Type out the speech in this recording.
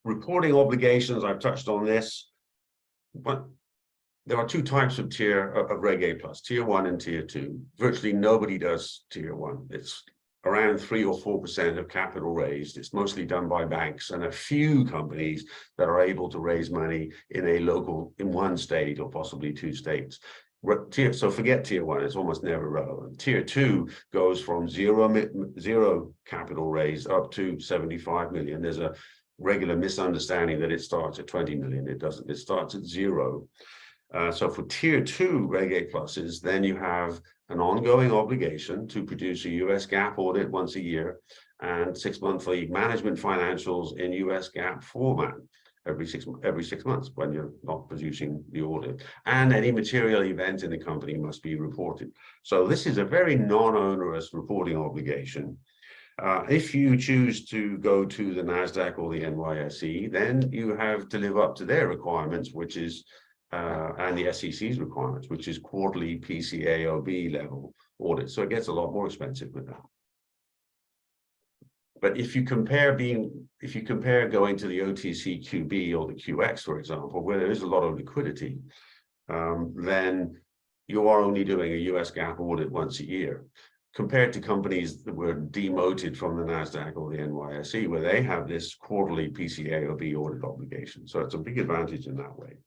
reporting obligations, I've touched on this, but there are two types of Reg A plus, tier 1 and tier 2. Virtually nobody does tier 1. It's around 3 or 4% of capital raised. It's mostly done by banks and a few companies that are able to raise money in one state or possibly 2 states. So forget tier 1, it's almost never relevant. Tier 2 goes from zero capital raised up to 75 million. There's a regular misunderstanding that it starts at 20 million. It doesn't, it starts at 0. So for tier 2 Reg A pluses, then you have an ongoing obligation to produce a US GAAP audit once a year and 6-monthly management financials in US GAAP format every six months when you're not producing the audit. And any material event in the company must be reported. So this is a very non-onerous reporting obligation. If you choose to go to the NASDAQ or the NYSE, then you have to live up to their requirements, which is and the SEC's requirements, which is quarterly PCAOB level audit. So it gets a lot more expensive with that. But if you compare going to the OTC QB or the QX, for example, where there is a lot of liquidity, then you are only doing a US GAAP audit once a year, compared to companies that were demoted from the NASDAQ or the NYSE, where they have this quarterly PCAOB audit obligation. So it's a big advantage in that way.